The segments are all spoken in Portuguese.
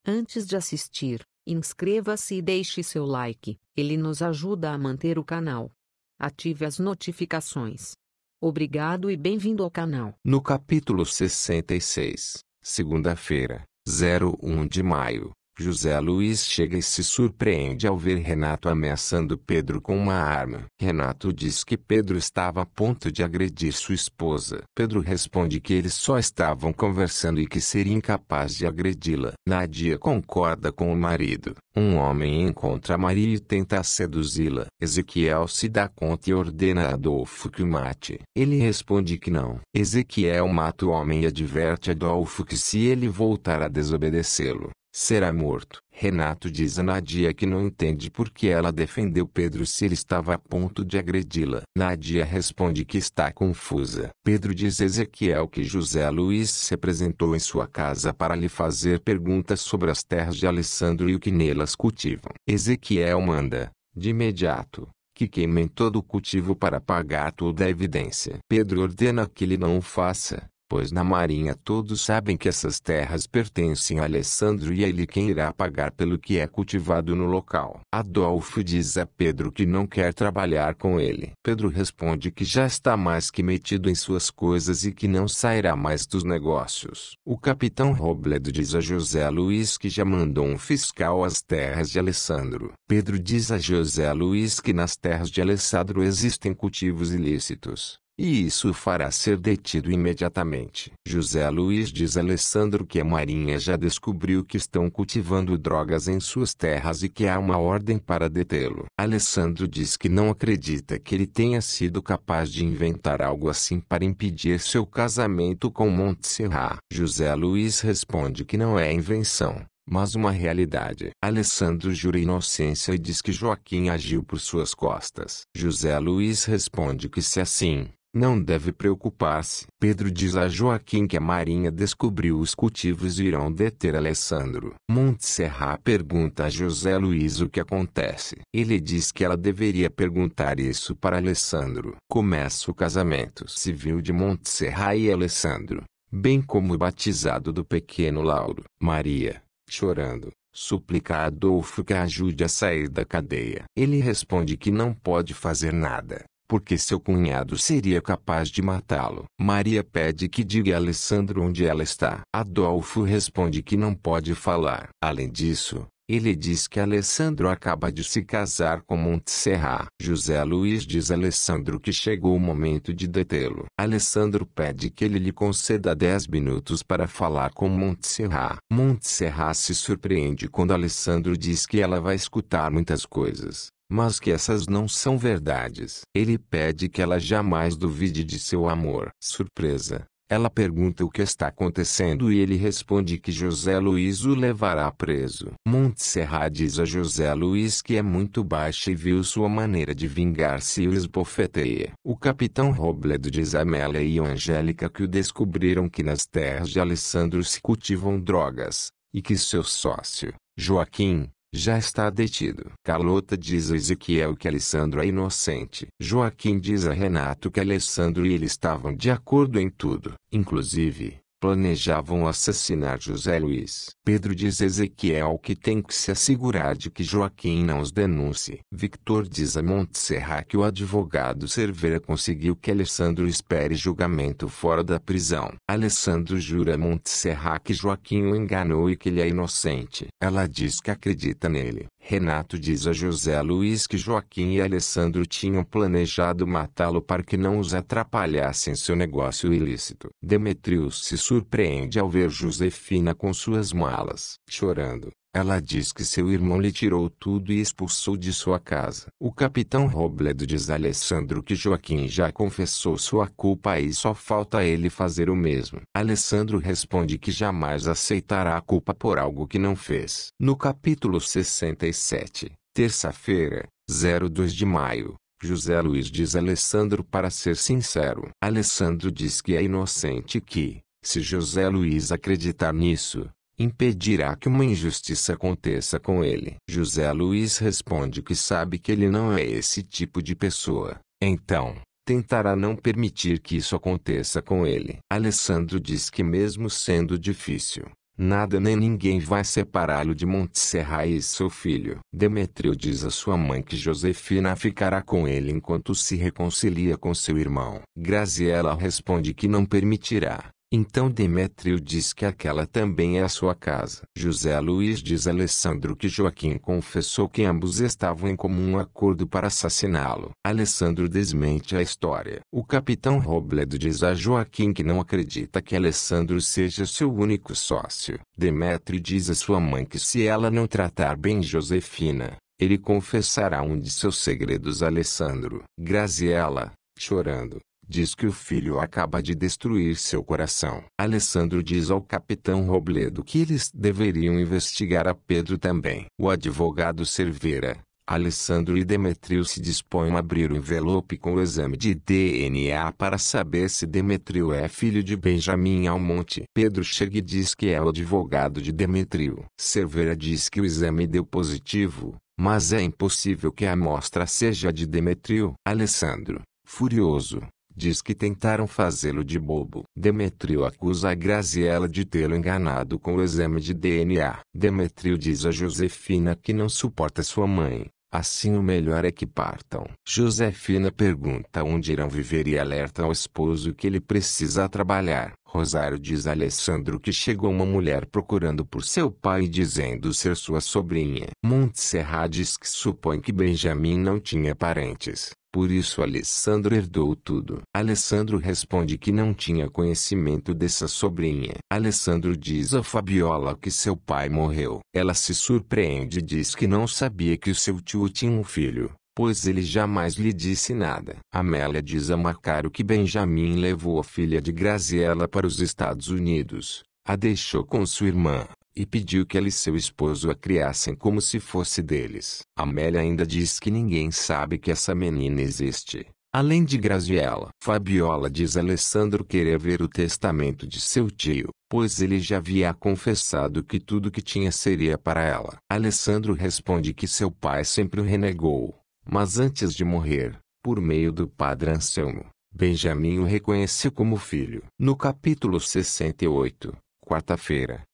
Antes de assistir, inscreva-se e deixe seu like, ele nos ajuda a manter o canal. Ative as notificações. Obrigado e bem-vindo ao canal. No capítulo 66, segunda-feira, 1 de maio, José Luiz chega e se surpreende ao ver Renato ameaçando Pedro com uma arma. Renato diz que Pedro estava a ponto de agredir sua esposa. Pedro responde que eles só estavam conversando e que seria incapaz de agredi-la. Nadia concorda com o marido. Um homem encontra Maria e tenta seduzi-la. Ezequiel se dá conta e ordena a Adolfo que o mate. Ele responde que não. Ezequiel mata o homem e adverte Adolfo que se ele voltar a desobedecê-lo, será morto. Renato diz a Nadia que não entende por que ela defendeu Pedro se ele estava a ponto de agredi-la. Nadia responde que está confusa. Pedro diz a Ezequiel que José Luiz se apresentou em sua casa para lhe fazer perguntas sobre as terras de Alessandro e o que nelas cultivam. Ezequiel manda, de imediato, que queimem todo o cultivo para pagar toda a evidência. Pedro ordena que ele não o faça, pois na marinha todos sabem que essas terras pertencem a Alessandro e é ele quem irá pagar pelo que é cultivado no local. Adolfo diz a Pedro que não quer trabalhar com ele. Pedro responde que já está mais que metido em suas coisas e que não sairá mais dos negócios. O capitão Robledo diz a José Luiz que já mandou um fiscal às terras de Alessandro. Pedro diz a José Luiz que nas terras de Alessandro existem cultivos ilícitos, e isso o fará ser detido imediatamente. José Luiz diz a Alessandro que a marinha já descobriu que estão cultivando drogas em suas terras e que há uma ordem para detê-lo. Alessandro diz que não acredita que ele tenha sido capaz de inventar algo assim para impedir seu casamento com Montserrat. José Luiz responde que não é invenção, mas uma realidade. Alessandro jura inocência e diz que Joaquim agiu por suas costas. José Luiz responde que se assim, não deve preocupar-se. Pedro diz a Joaquim que a marinha descobriu os cultivos e irão deter Alessandro. Montserrat pergunta a José Luiz o que acontece. Ele diz que ela deveria perguntar isso para Alessandro. Começa o casamento civil de Montserrat e Alessandro, bem como o batizado do pequeno Lauro. Maria, chorando, suplica a Adolfo que a ajude a sair da cadeia. Ele responde que não pode fazer nada, porque seu cunhado seria capaz de matá-lo. Maria pede que diga a Alessandro onde ela está. Adolfo responde que não pode falar. Além disso, ele diz que Alessandro acaba de se casar com Montserrat. José Luiz diz a Alessandro que chegou o momento de detê-lo. Alessandro pede que ele lhe conceda 10 minutos para falar com Montserrat. Montserrat se surpreende quando Alessandro diz que ela vai escutar muitas coisas, mas que essas não são verdades. Ele pede que ela jamais duvide de seu amor. Surpresa, ela pergunta o que está acontecendo e ele responde que José Luiz o levará preso. Montserrat diz a José Luiz que é muito baixa e viu sua maneira de vingar-se e o esbofeteia. O capitão Robledo diz a Amélia e a Angélica que o descobriram que nas terras de Alessandro se cultivam drogas, e que seu sócio, Joaquim, já está detido. Carlota diz a Ezequiel que Alessandro é inocente. Joaquim diz a Renato que Alessandro e ele estavam de acordo em tudo, inclusive planejavam assassinar José Luiz. Pedro diz a Ezequiel que tem que se assegurar de que Joaquim não os denuncie. Victor diz a Montserrat que o advogado Cerveira conseguiu que Alessandro espere julgamento fora da prisão. Alessandro jura a Montserrat que Joaquim o enganou e que ele é inocente. Ela diz que acredita nele. Renato diz a José Luiz que Joaquim e Alessandro tinham planejado matá-lo para que não os atrapalhasse em seu negócio ilícito. Demetrius se surpreende ao ver Josefina com suas malas. Chorando, ela diz que seu irmão lhe tirou tudo e expulsou de sua casa. O capitão Robledo diz a Alessandro que Joaquim já confessou sua culpa e só falta ele fazer o mesmo. Alessandro responde que jamais aceitará a culpa por algo que não fez. No capítulo 67, terça-feira, 2 de maio, José Luiz diz a Alessandro para ser sincero. Alessandro diz que é inocente e que, se José Luiz acreditar nisso, impedirá que uma injustiça aconteça com ele. José Luiz responde que sabe que ele não é esse tipo de pessoa, então tentará não permitir que isso aconteça com ele. Alessandro diz que mesmo sendo difícil, Nada nem ninguém vai separá-lo de Montserrat e seu filho. Demétrio diz a sua mãe que Josefina ficará com ele enquanto se reconcilia com seu irmão. Graziella responde que não permitirá. Então Demétrio diz que aquela também é a sua casa. José Luiz diz a Alessandro que Joaquim confessou que ambos estavam em comum acordo para assassiná-lo. Alessandro desmente a história. O capitão Robledo diz a Joaquim que não acredita que Alessandro seja seu único sócio. Demétrio diz a sua mãe que se ela não tratar bem Josefina, ele confessará um de seus segredos a Alessandro. Graziella, chorando, diz que o filho acaba de destruir seu coração. Alessandro diz ao capitão Robledo que eles deveriam investigar a Pedro também. O advogado Cerveira, Alessandro e Demétrio se dispõem a abrir o envelope com o exame de DNA para saber se Demétrio é filho de Benjamin Almonte. Pedro chega e diz que é o advogado de Demétrio. Cerveira diz que o exame deu positivo, mas é impossível que a amostra seja de Demétrio. Alessandro, furioso, diz que tentaram fazê-lo de bobo. Demétrio acusa a Graziella de tê-lo enganado com o exame de DNA. Demétrio diz a Josefina que não suporta sua mãe, assim o melhor é que partam. Josefina pergunta onde irão viver e alerta ao esposo que ele precisa trabalhar. Rosário diz a Alessandro que chegou uma mulher procurando por seu pai dizendo ser sua sobrinha. Montserrat diz que supõe que Benjamin não tinha parentes. Por isso Alessandro herdou tudo. Alessandro responde que não tinha conhecimento dessa sobrinha. Alessandro diz a Fabiola que seu pai morreu. Ela se surpreende e diz que não sabia que o seu tio tinha um filho, pois ele jamais lhe disse nada. Amélia diz a Macário que Benjamin levou a filha de Graziella para os Estados Unidos, a deixou com sua irmã, e pediu que ela e seu esposo a criassem como se fosse deles. Amélia ainda diz que ninguém sabe que essa menina existe, além de Graziella. Fabiola diz a Alessandro querer ver o testamento de seu tio, pois ele já havia confessado que tudo que tinha seria para ela. Alessandro responde que seu pai sempre o renegou, mas antes de morrer, por meio do padre Anselmo, Benjamin o reconheceu como filho. No capítulo 68, quarta-feira,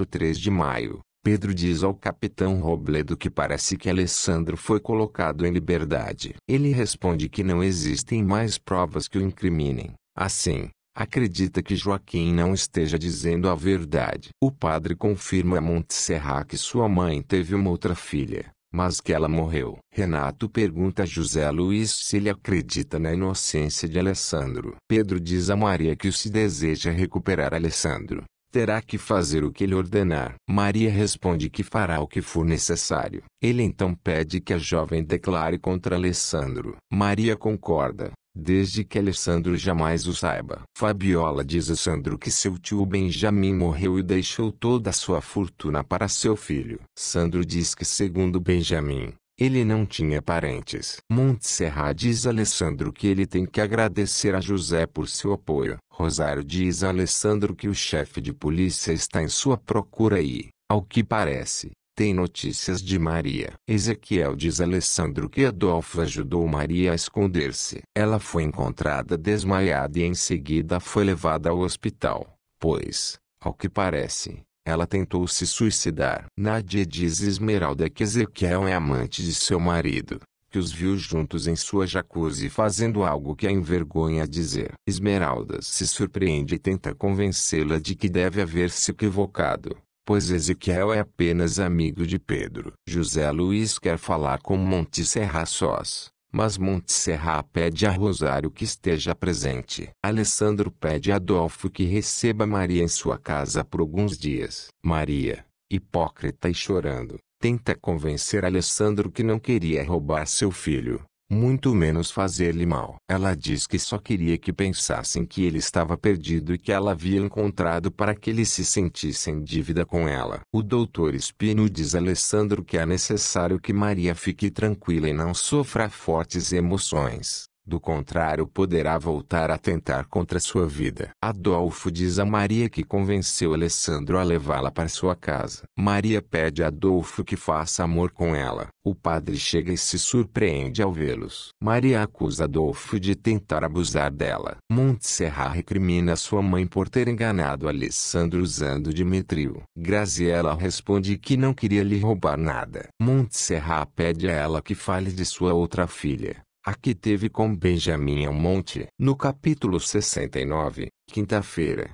03 de maio, Pedro diz ao capitão Robledo que parece que Alessandro foi colocado em liberdade. Ele responde que não existem mais provas que o incriminem. Assim, acredita que Joaquim não esteja dizendo a verdade. O padre confirma a Montserrat que sua mãe teve uma outra filha, mas que ela morreu. Renato pergunta a José Luiz se ele acredita na inocência de Alessandro. Pedro diz a Maria que se deseja recuperar Alessandro, terá que fazer o que ele ordenar. Maria responde que fará o que for necessário. Ele então pede que a jovem declare contra Alessandro. Maria concorda, desde que Alessandro jamais o saiba. Fabiola diz a Sandro que seu tio Benjamin morreu e deixou toda a sua fortuna para seu filho. Sandro diz que segundo Benjamin, ele não tinha parentes. Montserrat diz a Alessandro que ele tem que agradecer a José por seu apoio. Rosário diz a Alessandro que o chefe de polícia está em sua procura e, ao que parece, tem notícias de Maria. Ezequiel diz a Alessandro que Adolfo ajudou Maria a esconder-se. Ela foi encontrada desmaiada e em seguida foi levada ao hospital, pois, ao que parece, ela tentou se suicidar. Nádia diz a Esmeralda que Ezequiel é amante de seu marido, que os viu juntos em sua jacuzzi fazendo algo que a envergonha dizer. Esmeralda se surpreende e tenta convencê-la de que deve haver se equivocado, pois Ezequiel é apenas amigo de Pedro. José Luiz quer falar com Montserrat sós, mas Montserrat pede a Rosário que esteja presente. Alessandro pede a Adolfo que receba Maria em sua casa por alguns dias. Maria, hipócrita e chorando, tenta convencer Alessandro que não queria roubar seu filho, muito menos fazer-lhe mal. Ela diz que só queria que pensassem que ele estava perdido e que ela havia encontrado para que ele se sentisse em dívida com ela. O doutor Espino diz a Alessandro que é necessário que Maria fique tranquila e não sofra fortes emoções. Do contrário, poderá voltar a tentar contra sua vida. Adolfo diz a Maria que convenceu Alessandro a levá-la para sua casa. Maria pede a Adolfo que faça amor com ela. O padre chega e se surpreende ao vê-los. Maria acusa Adolfo de tentar abusar dela. Montserrat recrimina sua mãe por ter enganado Alessandro usando Dmitrio. Graziella responde que não queria lhe roubar nada. Montserrat pede a ela que fale de sua outra filha, a que teve com Benjamin Almonte. No capítulo 69, quinta-feira,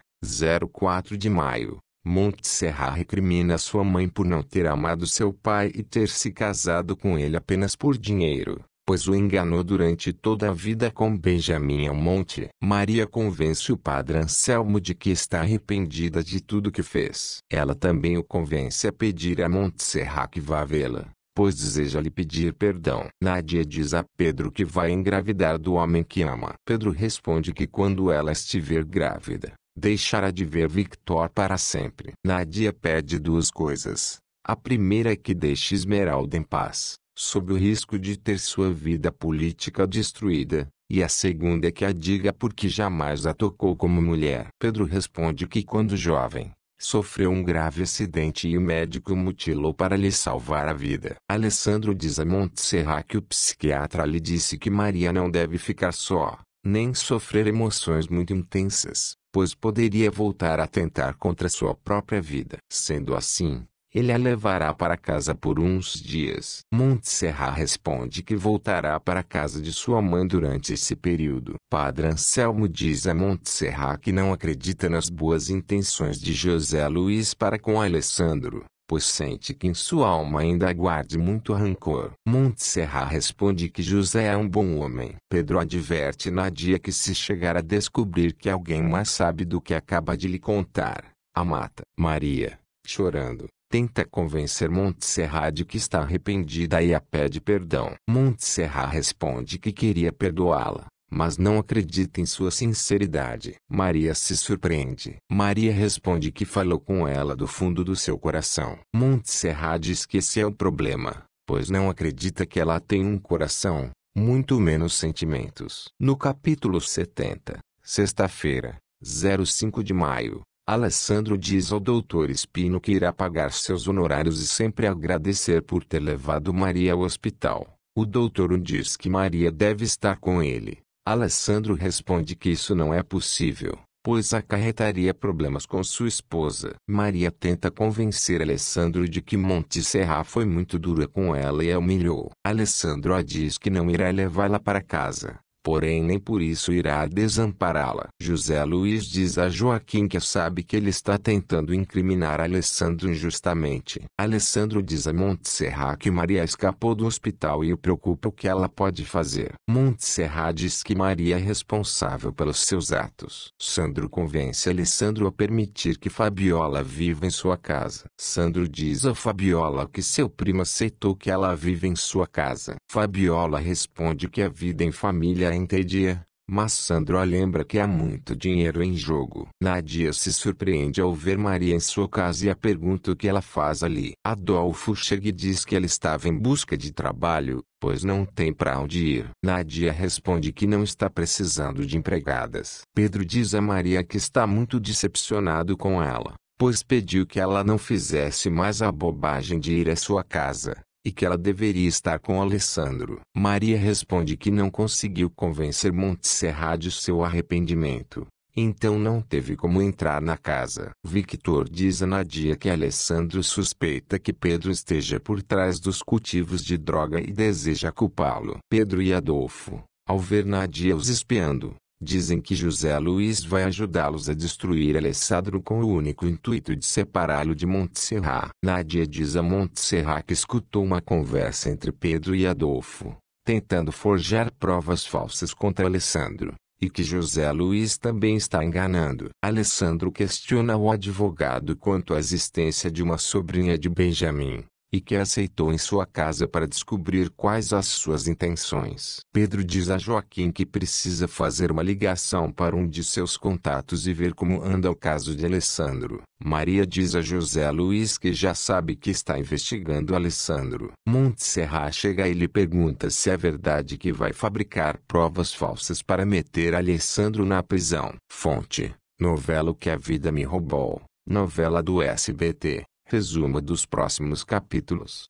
04 de maio, Montserrat recrimina sua mãe por não ter amado seu pai e ter se casado com ele apenas por dinheiro, pois o enganou durante toda a vida com Benjamin Almonte. Maria convence o padre Anselmo de que está arrependida de tudo que fez. Ela também o convence a pedir a Montserrat que vá vê-la, pois deseja lhe pedir perdão. Nádia diz a Pedro que vai engravidar do homem que ama. Pedro responde que quando ela estiver grávida, deixará de ver Victor para sempre. Nádia pede duas coisas. A primeira é que deixe Esmeralda em paz, sob o risco de ter sua vida política destruída, e a segunda é que a diga porque jamais a tocou como mulher. Pedro responde que quando jovem, sofreu um grave acidente e o médico mutilou para lhe salvar a vida. Alessandro diz a Montserrat que o psiquiatra lhe disse que Maria não deve ficar só, nem sofrer emoções muito intensas, pois poderia voltar a tentar contra sua própria vida. Sendo assim, ele a levará para casa por uns dias. Montserrat responde que voltará para a casa de sua mãe durante esse período. Padre Anselmo diz a Montserrat que não acredita nas boas intenções de José Luiz para com Alessandro, pois sente que em sua alma ainda guarde muito rancor. Montserrat responde que José é um bom homem. Pedro adverte Nádia que se chegar a descobrir que alguém mais sabe do que acaba de lhe contar, a mata. Maria, chorando, tenta convencer Montserrat de que está arrependida e a pede perdão. Montserrat responde que queria perdoá-la, mas não acredita em sua sinceridade. Maria se surpreende. Maria responde que falou com ela do fundo do seu coração. Montserrat diz que esse é o problema, pois não acredita que ela tem um coração, muito menos sentimentos. No capítulo 70, sexta-feira, 05 de maio, Alessandro diz ao Dr. Espino que irá pagar seus honorários e sempre agradecer por ter levado Maria ao hospital. O doutor diz que Maria deve estar com ele. Alessandro responde que isso não é possível, pois acarretaria problemas com sua esposa. Maria tenta convencer Alessandro de que Montserrat foi muito dura com ela e a humilhou. Alessandro diz que não irá levá-la para casa, porém nem por isso irá desampará-la. José Luiz diz a Joaquim que sabe que ele está tentando incriminar Alessandro injustamente. Alessandro diz a Montserrat que Maria escapou do hospital e o preocupa o que ela pode fazer. Montserrat diz que Maria é responsável pelos seus atos. Sandro convence Alessandro a permitir que Fabiola viva em sua casa. Sandro diz a Fabiola que seu primo aceitou que ela viva em sua casa. Fabiola responde que a vida em família entedia, mas Sandro a lembra que há muito dinheiro em jogo. Nádia se surpreende ao ver Maria em sua casa e a pergunta o que ela faz ali. Adolfo chega e diz que ela estava em busca de trabalho, pois não tem para onde ir. Nádia responde que não está precisando de empregadas. Pedro diz a Maria que está muito decepcionado com ela, pois pediu que ela não fizesse mais a bobagem de ir à sua casa, e que ela deveria estar com Alessandro. Maria responde que não conseguiu convencer Montserrat de seu arrependimento, então não teve como entrar na casa. Victor diz a Nádia que Alessandro suspeita que Pedro esteja por trás dos cultivos de droga e deseja culpá-lo. Pedro e Adolfo, ao ver Nádia os espiando, dizem que José Luiz vai ajudá-los a destruir Alessandro com o único intuito de separá-lo de Montserrat. Nádia diz a Montserrat que escutou uma conversa entre Pedro e Adolfo, tentando forjar provas falsas contra Alessandro, e que José Luiz também está enganando. Alessandro questiona o advogado quanto à existência de uma sobrinha de Benjamin, e que aceitou em sua casa para descobrir quais as suas intenções. Pedro diz a Joaquim que precisa fazer uma ligação para um de seus contatos e ver como anda o caso de Alessandro. Maria diz a José Luiz que já sabe que está investigando Alessandro. Montserrat chega e lhe pergunta se é verdade que vai fabricar provas falsas para meter Alessandro na prisão. Fonte: novela O que a Vida Me Roubou, novela do SBT. Resumo dos próximos capítulos.